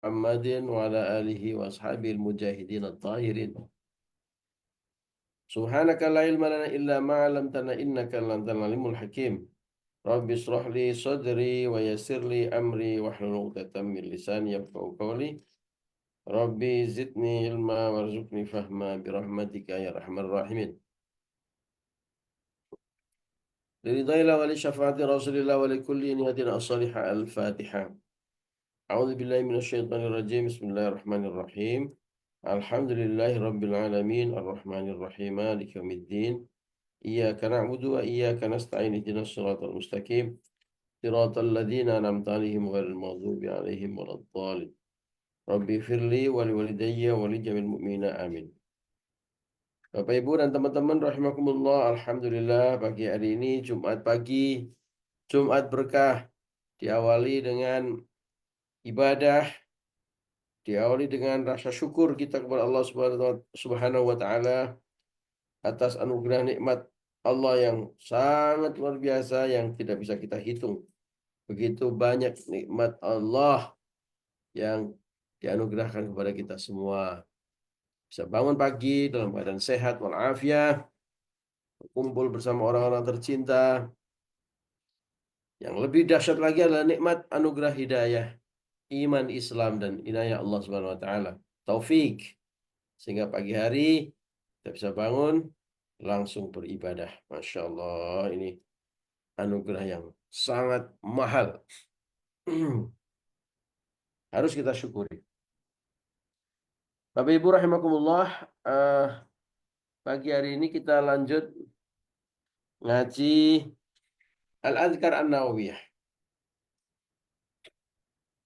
Muhammadin wa ala alihi wa ashabil mujahidin at-tahirin. Subhanaka la ilma lana illa ma 'allamtana innaka antal alimul hakim. Rabbi shrah li sadri wa yassir li amri wahlul 'uqdatam min lisani yafqahu qawli. Rabbi zidni ilma warzuqni fahma birahmatika ya arhamar rahimin. Liridhaillah wa li syafaati Rasulillah wa li kulli niyatin as-salihah al-Fatihah. A'udzu billahi minasyaitonir rajim. Bismillahirrahmanirrahim. Alhamdulillahi rabbil alamin arrahmanir rahim maliki yaumiddin. Iyyaka na'budu wa iyyaka nasta'in ihdinas shiratal mustaqim. Shiratal ladzina an'amta 'alaihim ghairil maghdubi 'alaihim waladdallin. Rabbi firli wa liwalidayya wa li jami'il mu'minina amin. Bapak Ibu dan teman-teman rahimakumullah, alhamdulillah pagi hari ini Jumat pagi, Jumat berkah, diawali dengan ibadah, diawali dengan rasa syukur kita kepada Allah Subhanahu wa taala atas anugerah nikmat Allah yang sangat luar biasa yang tidak bisa kita hitung. Begitu banyak nikmat Allah yang dianugerahkan kepada kita semua. Bisa bangun pagi dalam keadaan sehat walafiat, kumpul bersama orang-orang tercinta. Yang lebih dahsyat lagi adalah nikmat anugerah hidayah, iman Islam dan inayah Allah Subhanahu wa taala. Taufik. Sehingga pagi hari kita bisa bangun langsung beribadah. Masya Allah, ini anugerah yang sangat mahal. Harus kita syukuri. Bapak Ibu rahimakumullah, pagi hari ini kita lanjut ngaji Al-Adhkar An-Nawawiyah.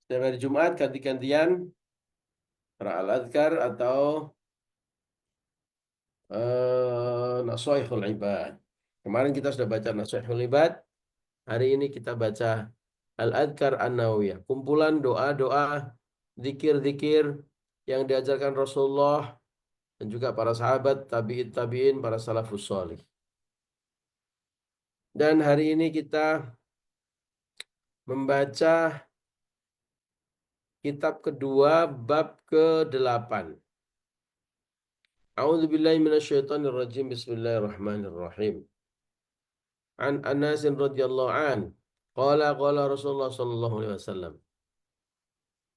Setiap hari Jumat ganti-gantian Al-Adhkar atau Nasha'ihul Ibad. Kemarin kita sudah baca Nasha'ihul Ibad. Hari ini kita baca Al-Adhkar An-Nawawiyah. Kumpulan doa-doa, zikir-zikir yang diajarkan Rasulullah dan juga para sahabat, tabi'in, para salafus shalih. Dan hari ini kita membaca kitab kedua bab ke-8. A'udzubillahi minasyaitonirrajim. Bismillahirrahmanirrahim. An Anas radhiyallahu an qala Rasulullah sallallahu alaihi wasallam.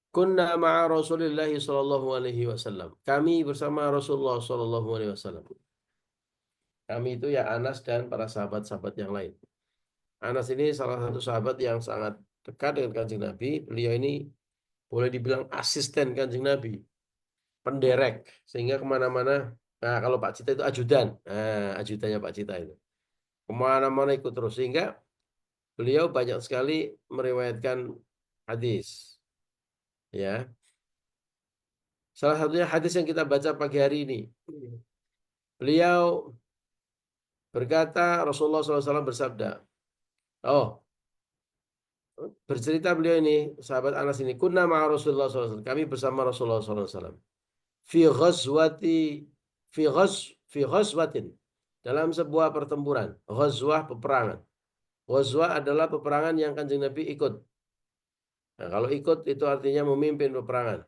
Kunna ma'a Rasulillah sallallahu alaihi wasallam. Kami bersama Rasulullah sallallahu alaihi wasallam. Kami itu ya Anas dan para sahabat-sahabat yang lain. Anas ini salah satu sahabat yang sangat dekat dengan Kanjeng Nabi. Beliau ini boleh dibilang asisten Kanjeng Nabi, penderek, sehingga kemana-mana. Nah, kalau Pak Cita itu ajudan, ajudannya Pak Cita itu kemana-mana ikut terus, sehingga beliau banyak sekali meriwayatkan hadis. Ya, salah satunya hadis yang kita baca pagi hari ini. Beliau berkata, Rasulullah SAW bersabda, bercerita beliau ini, sahabat Anas ini, kunna ma'a Rasulullah SAW, kami bersama Rasulullah SAW. Fi ghazwatin, dalam sebuah pertempuran. Ghazwah, peperangan. Ghazwah adalah peperangan yang Kanjeng Nabi ikut. Nah, kalau ikut itu artinya memimpin peperangan.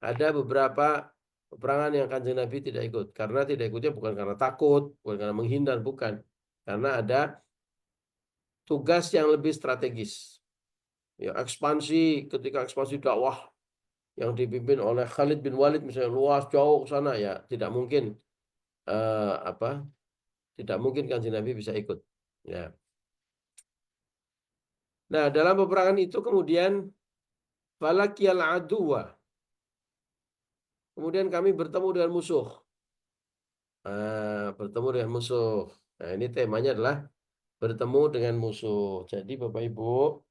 Ada beberapa peperangan yang Kanjeng Nabi tidak ikut. Karena tidak ikutnya bukan karena takut, bukan karena menghindar, bukan. Karena ada tugas yang lebih strategis. Ya, ketika ekspansi dakwah yang dipimpin oleh Khalid bin Walid misalnya luas jauh ke sana, ya tidak mungkin tidak mungkin Kanjeng Nabi bisa ikut. Ya. Nah, dalam peperangan itu kemudian falakiyal aduwa. Kemudian kami bertemu dengan musuh. Bertemu dengan musuh. Nah, ini temanya adalah bertemu dengan musuh. Jadi Bapak Ibu,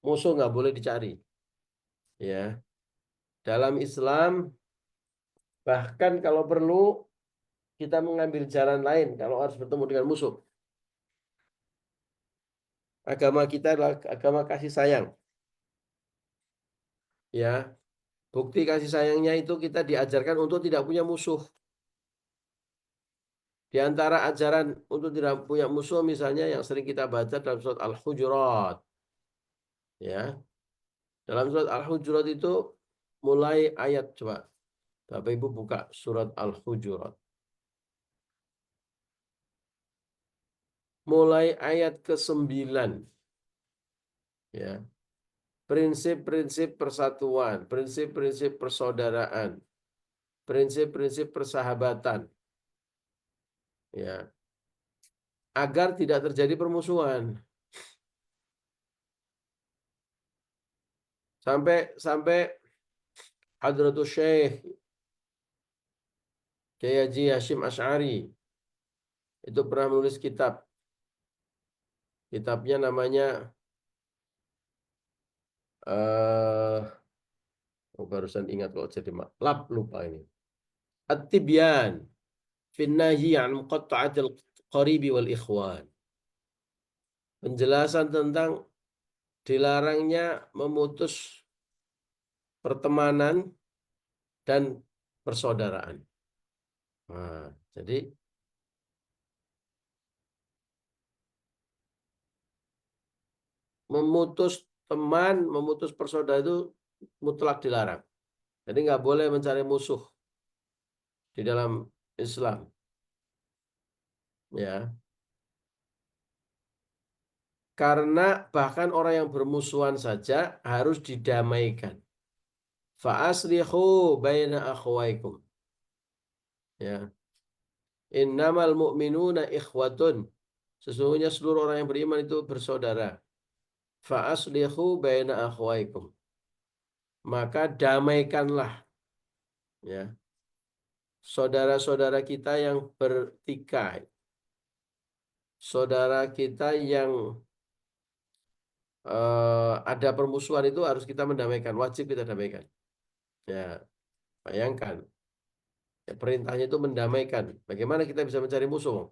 musuh nggak boleh dicari. Ya. Dalam Islam, bahkan kalau perlu kita mengambil jalan lain kalau harus bertemu dengan musuh. Agama kita adalah agama kasih sayang. Ya. Bukti kasih sayangnya itu kita diajarkan untuk tidak punya musuh. Di antara ajaran untuk tidak punya musuh misalnya yang sering kita baca dalam surat Al-Hujurat. Ya. Dalam surat Al-Hujurat itu mulai ayat coba. Bapak Ibu buka surat Al-Hujurat. Mulai ayat ke-9. Ya. Prinsip-prinsip persatuan, prinsip-prinsip persaudaraan, prinsip-prinsip persahabatan. Ya. Agar tidak terjadi permusuhan. Sampai Hadratus Syekh Kiai Haji Hashim Asy'ari itu pernah menulis kitab. Kitabnya namanya barusan ingat kok jadi lupa ini. At-Tibyan fin nahyi an muqatta'atil qaribi wal ikhwan. Penjelasan tentang dilarangnya memutus pertemanan dan persaudaraan. Nah, jadi memutus teman, memutus persaudaraan itu mutlak dilarang. Jadi nggak boleh mencari musuh di dalam Islam. Ya, karena bahkan orang yang bermusuhan saja harus didamaikan. Fa'aslihu baina akhwaikum. Ya. Innamal mu'minuna ikhwatun. Sesungguhnya seluruh orang yang beriman itu bersaudara. Fa'aslihu baina akhwaikum. Maka damaikanlah ya saudara-saudara kita yang bertikai. Saudara kita yang ada permusuhan itu harus kita mendamaikan, wajib kita damaikan. Ya, bayangkan. Ya, perintahnya itu mendamaikan. Bagaimana kita bisa mencari musuh?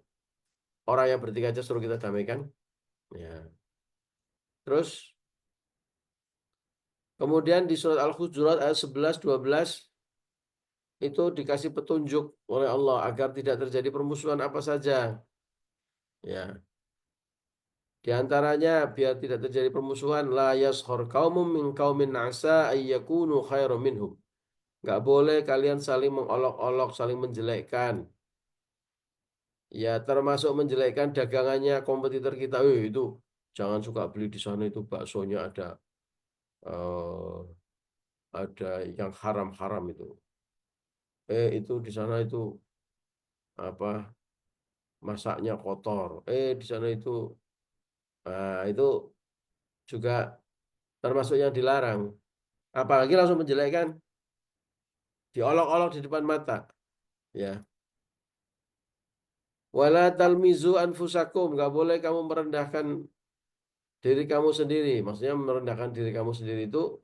Orang yang bertikai aja suruh kita damaikan. Ya. Terus kemudian di surat Al-Hujurat ayat 11 12 itu dikasih petunjuk oleh Allah agar tidak terjadi permusuhan apa saja. Ya. Di antaranya biar tidak terjadi permusuhan la yaskhar qaumum min qaumin asa ayyakunu khairum minhum. Enggak boleh kalian saling mengolok-olok, saling menjelekkan. Ya, termasuk menjelekkan dagangannya kompetitor kita. Itu jangan suka beli di sana itu baksonya eh, ada yang haram-haram itu. Itu di sana itu apa masaknya kotor. Di sana itu itu juga termasuk yang dilarang. Apalagi langsung menjelekkan, diolok-olok di depan mata. Ya. Wala talmizu anfusakum, nggak boleh kamu merendahkan diri kamu sendiri. Maksudnya merendahkan diri kamu sendiri itu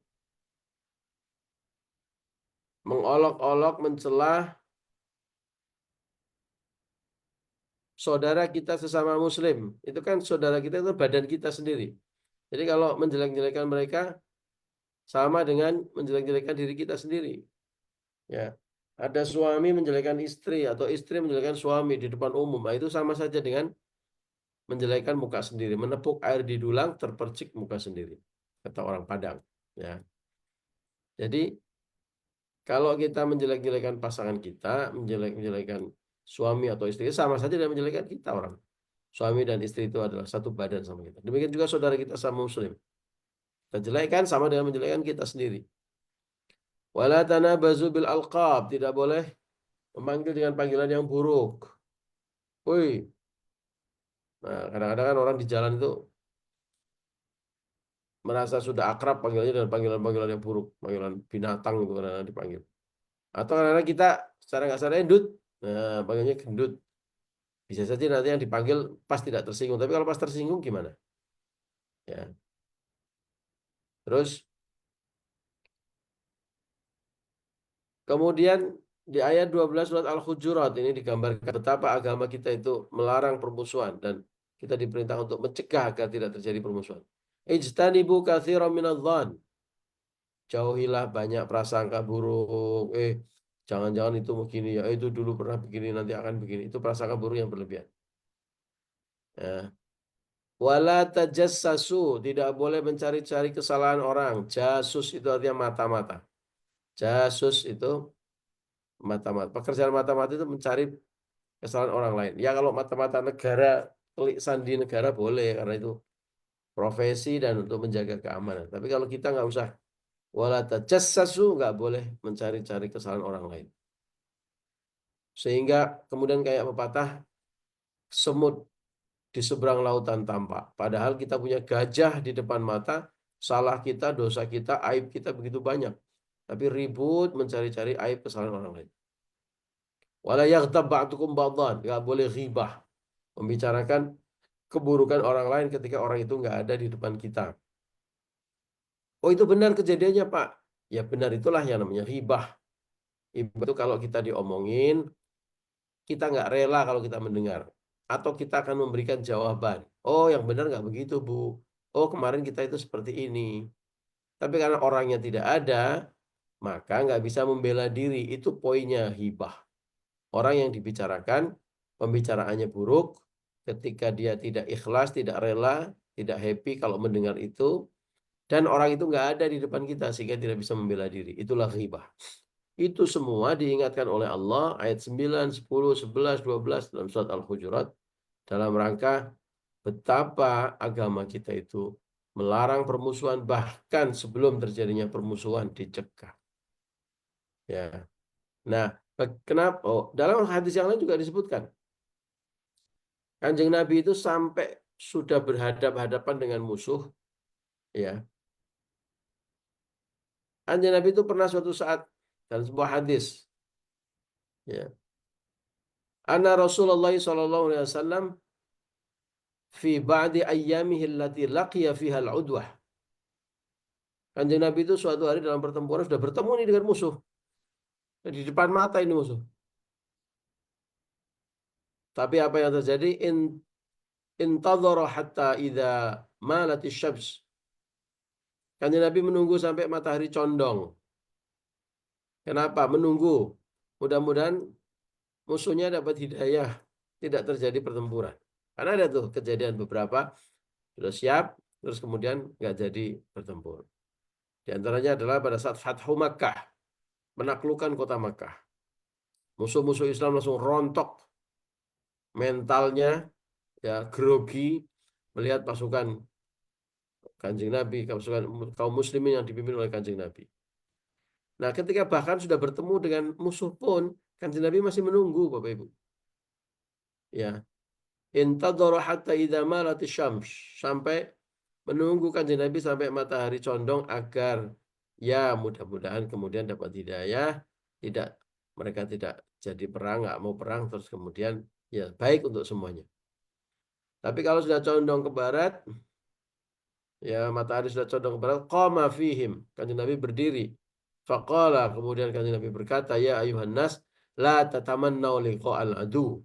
mengolok-olok, mencelah saudara kita sesama muslim. Itu kan saudara kita itu badan kita sendiri. Jadi kalau menjelek-jelekan mereka sama dengan menjelek-jelekan diri kita sendiri. Ya. Ada suami menjelekkan istri atau istri menjelekkan suami di depan umum. Nah, itu sama saja dengan menjelekkan muka sendiri. Menepuk air di dulang terpercik muka sendiri. Kata orang Padang. Ya. Jadi kalau kita menjelek-jelekan pasangan kita, menjelek-jelekan suami atau istri, sama saja dengan menjelekkan kita orang. Suami dan istri itu adalah satu badan sama kita. Demikian juga saudara kita sama muslim. Kita jelekkan sama dengan menjelekkan kita sendiri. Wala tanabazu bil alqab, tidak boleh memanggil dengan panggilan yang buruk. Woi. Nah, kadang-kadang kan orang di jalan itu merasa sudah akrab panggilannya dengan panggilan-panggilan yang buruk, panggilan binatang itu kadang-kadang dipanggil. Atau kadang-kadang kita secara nggak sadar gendut, nah panggilnya gendut. Bisa saja nanti yang dipanggil pas tidak tersinggung, tapi kalau pas tersinggung gimana? Ya. Terus kemudian di ayat 12 surat Al-Hujurat ini digambarkan betapa agama kita itu melarang permusuhan dan kita diperintah untuk mencegah agar tidak terjadi permusuhan. Ijtanibu katsiran minadh-dhann. Jauhilah banyak prasangka buruk. Jangan-jangan itu begini ya. Itu dulu pernah begini, nanti akan begini. Itu prasangka buruk yang berlebihan. Ya. Wala tajassasu, tidak boleh mencari-cari kesalahan orang. Jasus itu artinya mata-mata. Jasus itu mata-mata. Pekerjaan mata-mata itu mencari kesalahan orang lain. Ya kalau mata-mata negara, telik sandi negara boleh karena itu profesi dan untuk menjaga keamanan. Tapi kalau kita nggak usah wala tajassasu, nggak boleh mencari-cari kesalahan orang lain. Sehingga kemudian kayak pepatah semut di seberang lautan tampak. Padahal kita punya gajah di depan mata, salah kita, dosa kita, aib kita begitu banyak. Tapi ribut mencari-cari aib kesalahan orang lain. Wala yaghtab ba'dukum ba'dhan, nggak boleh ghibah, membicarakan keburukan orang lain ketika orang itu nggak ada di depan kita. Oh itu benar kejadiannya Pak. Ya benar itulah yang namanya ghibah. Ghibah itu kalau kita diomongin, kita nggak rela kalau kita mendengar. Atau kita akan memberikan jawaban. Oh yang benar nggak begitu Bu. Oh kemarin kita itu seperti ini. Tapi karena orangnya tidak ada, maka nggak bisa membela diri. Itu poinnya hibah. Orang yang dibicarakan, pembicaraannya buruk, ketika dia tidak ikhlas, tidak rela, tidak happy kalau mendengar itu, dan orang itu nggak ada di depan kita sehingga tidak bisa membela diri. Itulah ghibah. Itu semua diingatkan oleh Allah ayat 9, 10, 11, 12 dalam surat Al-Hujurat dalam rangka betapa agama kita itu melarang permusuhan bahkan sebelum terjadinya permusuhan dicegah. Ya. Nah, kenapa? Oh, dalam hadis yang lain juga disebutkan Kanjeng Nabi itu sampai sudah berhadap-hadapan dengan musuh, ya. Kanjeng Nabi itu pernah suatu saat dalam sebuah hadis, ya. Anna Rasulullah sallallahu alaihi wasallam fi ba'di ayyamihi allati laqiya fiha al-udwah. Kanjeng Nabi itu suatu hari dalam pertempuran sudah bertemu nih dengan musuh. Di depan mata ini musuh. Tapi apa yang terjadi? Intadhara hatta idza malatis syams. Kanjeng Nabi menunggu sampai matahari condong. Kenapa? Menunggu. Mudah-mudahan musuhnya dapat hidayah. Tidak terjadi pertempuran. Karena ada tuh kejadian beberapa sudah siap, terus kemudian nggak jadi bertempur. Di antaranya adalah pada saat Fathu Makkah, menaklukkan kota Makkah. Musuh-musuh Islam langsung rontok mentalnya, ya grogi melihat pasukan Kanjeng Nabi, pasukan kaum muslimin yang dipimpin oleh Kanjeng Nabi. Nah, ketika bahkan sudah bertemu dengan musuh pun, Kanjeng Nabi masih menunggu, Bapak Ibu. Ya, intadhara hatta idza malatis syams, sampai menunggu Kanjeng Nabi sampai matahari condong agar ya mudah-mudahan kemudian dapat hidayah, tidak mereka tidak jadi perang, nggak mau perang terus kemudian ya baik untuk semuanya. Tapi kalau sudah condong ke barat, ya matahari sudah condong ke barat, qama fihim, Kanjeng Nabi berdiri. Faqala, kemudian Kanjeng Nabi berkata, ya ayuhan nas, la tatamannau liqa'al adu.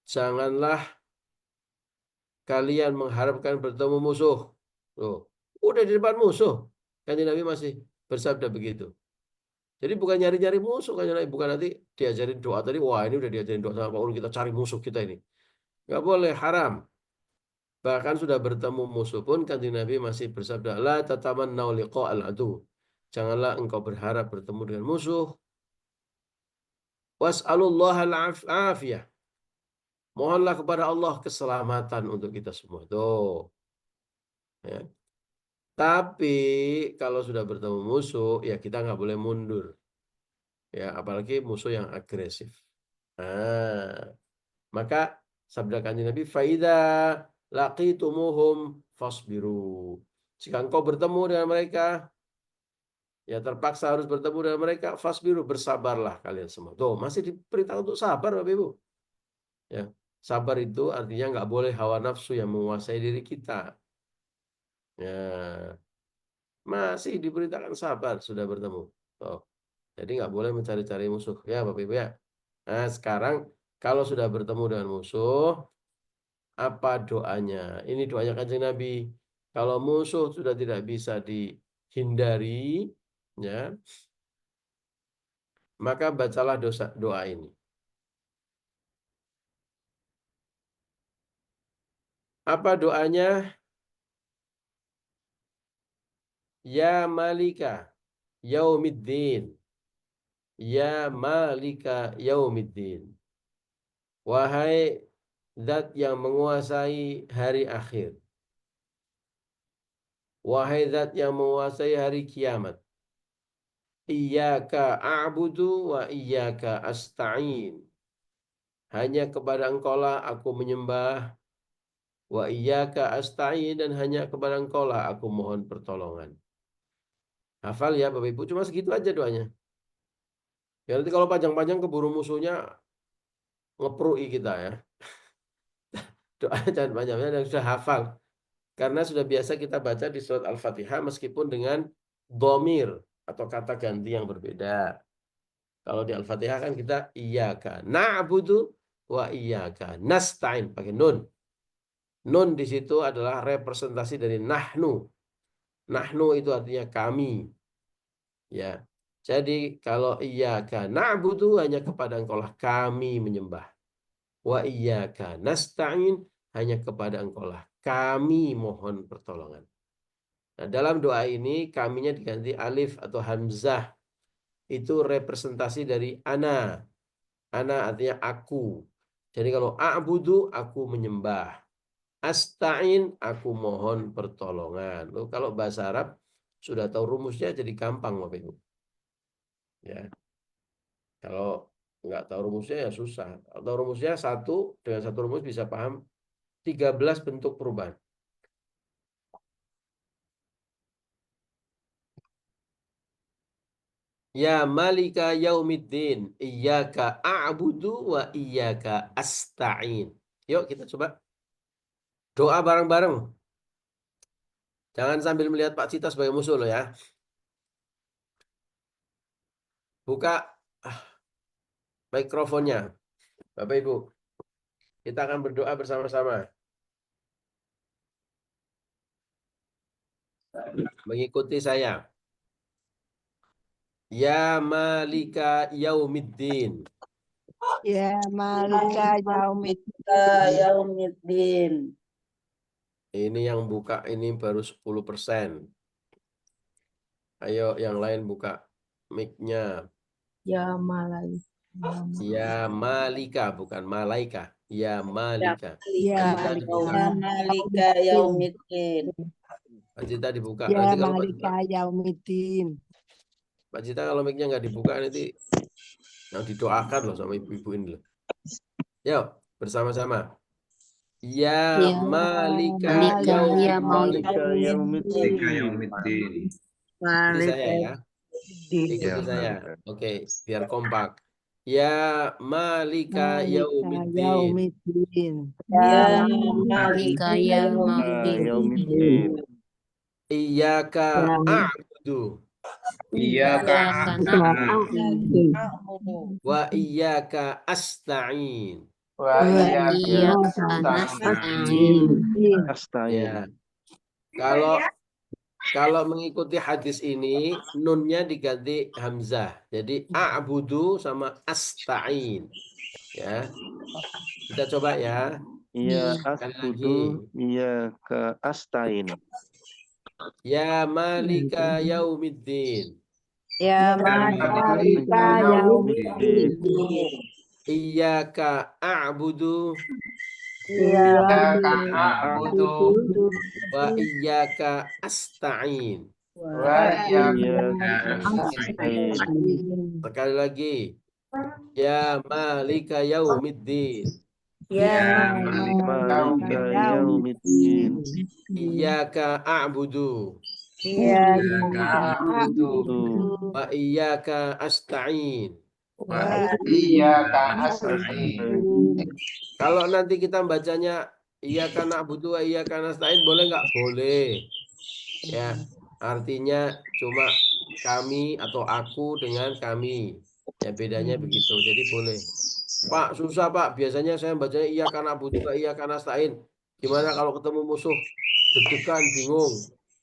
Janganlah kalian mengharapkan bertemu musuh. Loh, udah di depan musuh. Kanjeng Nabi masih bersabda begitu. Jadi bukan nyari-nyari musuh, Kanjeng Nabi. Bukan nanti diajarin doa tadi, wah ini udah diajarin doa sama Pak Ulu, kita cari musuh kita ini. Nggak boleh, haram. Bahkan sudah bertemu musuh pun Kanjeng Nabi masih bersabda, la tatamannau liqa'al adu. Janganlah engkau berharap bertemu dengan musuh. Was'alullaha al-afiyah. Mohonlah kepada Allah keselamatan untuk kita semua. Tuh. Ya. Tapi kalau sudah bertemu musuh, ya kita nggak boleh mundur. Ya, apalagi musuh yang agresif. Nah, maka sabda kanjeng Nabi, faida laqitumuhum fasbiru. Jika engkau bertemu dengan mereka, ya terpaksa harus bertemu dengan mereka, fasbiru, bersabarlah kalian semua. Tuh, masih diperintah untuk sabar, Bapak Ibu. Ya, sabar itu artinya nggak boleh hawa nafsu yang menguasai diri kita. Ya, masih diberitakan sabar sudah bertemu. Oh, jadi nggak boleh mencari-cari musuh. Ya, Bapak Ibu ya. Nah, sekarang kalau sudah bertemu dengan musuh, apa doanya? Ini doanya Kanjeng Nabi. Kalau musuh sudah tidak bisa dihindari, ya, maka bacalah doa ini. Apa doanya? Ya Malika. yaumiddin. Ya malika yaumiddin. Wahai zat yang menguasai hari akhir. Wahai zat yang menguasai hari kiamat. Iyyaka a'budu wa iyyaka asta'in. Hanya kepada Engkau lah aku menyembah. Wa iyyaka asta'in, dan hanya kepada Engkau lah aku mohon pertolongan. Hafal ya Bapak Ibu, cuma segitu aja doanya. Ya nanti kalau panjang-panjang keburu musuhnya ngeprui kita ya. Doa jangan panjang-panjang, dan sudah hafal. Karena sudah biasa kita baca di surat Al-Fatihah meskipun dengan dhamir atau kata ganti yang berbeda. Kalau di Al-Fatihah kan kita iyyaka na'budu wa iyyaka nasta'in pakai nun. Nun di situ adalah representasi dari nahnu. Nahnu itu artinya kami. Ya. Jadi kalau iyyaka na'budu, hanya kepada Engkau lah kami menyembah. Wa iyyaka nasta'in, hanya kepada Engkau lah kami mohon pertolongan. Nah, dalam doa ini kaminya diganti alif atau hamzah. Itu representasi dari ana. Ana artinya aku. Jadi kalau a'budu, aku menyembah. Asta'in, aku mohon pertolongan. Loh, kalau bahasa Arab sudah tahu rumusnya jadi gampang Bapak Ibu. Ya. Kalau nggak tahu rumusnya ya susah. Atau rumusnya dengan satu rumus bisa paham 13 bentuk perubahan. Ya malika yaumiddin, iyyaka a'budu wa iyyaka asta'in. Yuk kita coba doa bareng-bareng. Jangan sambil melihat Pak Cita sebagai musuh loh ya. Buka mikrofonnya, Bapak Ibu. Kita akan berdoa bersama-sama. Mengikuti saya. Ya malika yaumiddin. Ya malika yaumiddin. Ini yang buka ini baru 10%. Ayo yang lain buka mic-nya. Ya malai. Ya malika, bukan malaika. Ya malika. Ya Pak Cita dibuka. malika yaumiddin. Pak Cita dibuka. Ya Nanti kalau Pak Cita, malika yaumiddin. Pak Cita kalau mic-nya nggak dibuka nanti yang didoakan loh sama ibu-ibu ini loh. Yuk, bersama-sama. Ya Ya malika malika yaumiddin. yaumiddin. Ikuti saya ya. Ikuti saya. Oke, biar kompak. Ya malika yaumiddin. Ya Malika yaumiddin. Iyyaka a'budu Iyyaka na'budu wa iyyaka asta'in. wa iyyaka nasta'in. Ya. Kalau mengikuti hadis ini nunnya diganti hamzah. Jadi a'budu sama asta'in. Ya. Kita coba ya. Iya Sekali lagi. asbudu, iya ke astain. Ya malika yaumiddin. Ya malika yaumiddin. Iyyaka a'budu Iyyaka na'budu wa iyyaka asta'in. wa iyyaka Astain. nasta'in. Sekali lagi. Ya malika yaumiddin. Ya Malika yaumiddin. Iyyaka a'budu Iyyaka na'budu wa iyyaka asta'in. wa iyyaka nasta'in. Kalau nanti kita bacanya iyyaka na'budu wa iyyaka nasta'in, boleh nggak? Boleh. Ya, artinya cuma kami atau aku dengan kami. Ya bedanya begitu. Jadi boleh. Pak, susah Pak. Biasanya saya bacanya iyyaka na'budu wa iyyaka nasta'in. Gimana kalau ketemu musuh? Deg-degan, bingung.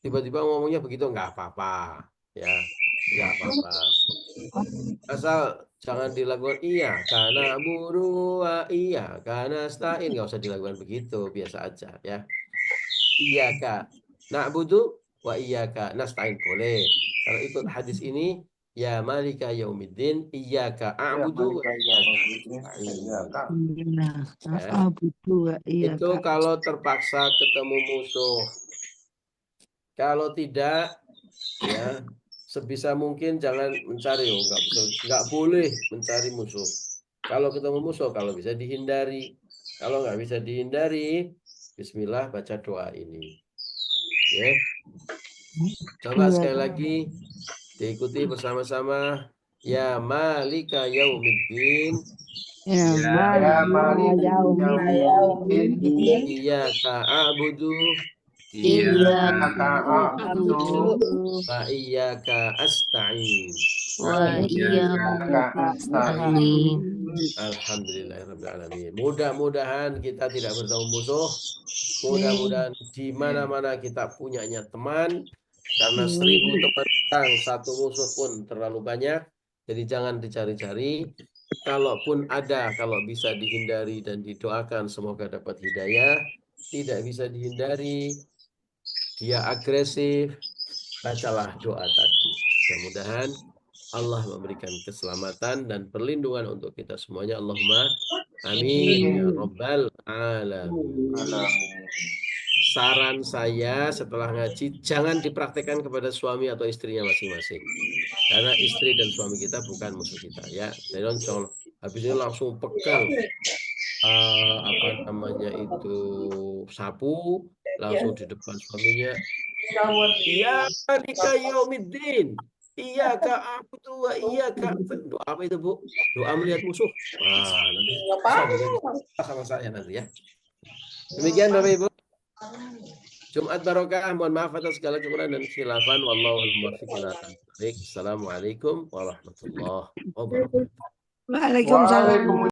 Tiba-tiba ngomongnya begitu, nggak apa-apa. Ya, nggak apa-apa. Asal jangan dilakukan iya karena buru iya karena stain, nggak usah dilakukan begitu, biasa aja ya. Iya kak nak butuh wa iya kak nastain boleh, Kalau ikut hadis ini, ya malika yaumiddin, iyyaka a'budu wa iyyaka nasta'in. Ya. Itu kalau terpaksa ketemu musuh. Kalau tidak, ya sebisa mungkin jangan mencari, nggak boleh mencari musuh. Kalau ketemu musuh, kalau bisa dihindari. Kalau nggak bisa dihindari, Bismillah baca doa ini. Ya. Coba sekali lagi diikuti bersama-sama. Ya malika yaumiddin. Ya malika yaumiddin. Iyyaka a'budu. Iyyaka a'budu Wa iyyaka asta'in. wa iyyaka nasta'in. Alhamdulillahirrahmanirrahim. Mudah-mudahan kita tidak bertemu musuh. Mudah-mudahan di mana-mana kita punyanya teman. Karena 1000 teman orang, 1 musuh pun terlalu banyak. Jadi jangan dicari-cari. Kalaupun ada, kalau bisa dihindari dan didoakan semoga dapat hidayah. Tidak bisa dihindari, dia agresif, bacalah doa tadi. Mudah-mudahan Allah memberikan keselamatan dan perlindungan untuk kita semuanya. Allahumma amin ya rabbal alamin. Saran saya setelah ngaji, jangan dipraktekkan kepada suami atau istrinya masing-masing. Karena istri dan suami kita bukan musuh kita, ya. Jadi contoh, habis ini langsung pegang sapu, langsung di depan suaminya. Iya malika yaumiddin. Iya kak aku tuh, iya kak. Doa apa itu Bu? Doa melihat musuh. Wah, nanti sama saya nanti ya. Demikian Bapak Ibu. Jumat barokah. Mohon maaf atas segala kekurangan dan khilafan. Wallahul muwaffiq ila aqwamit thoriq. Assalamualaikum warahmatullahi wabarakatuh. Waalaikumsalam.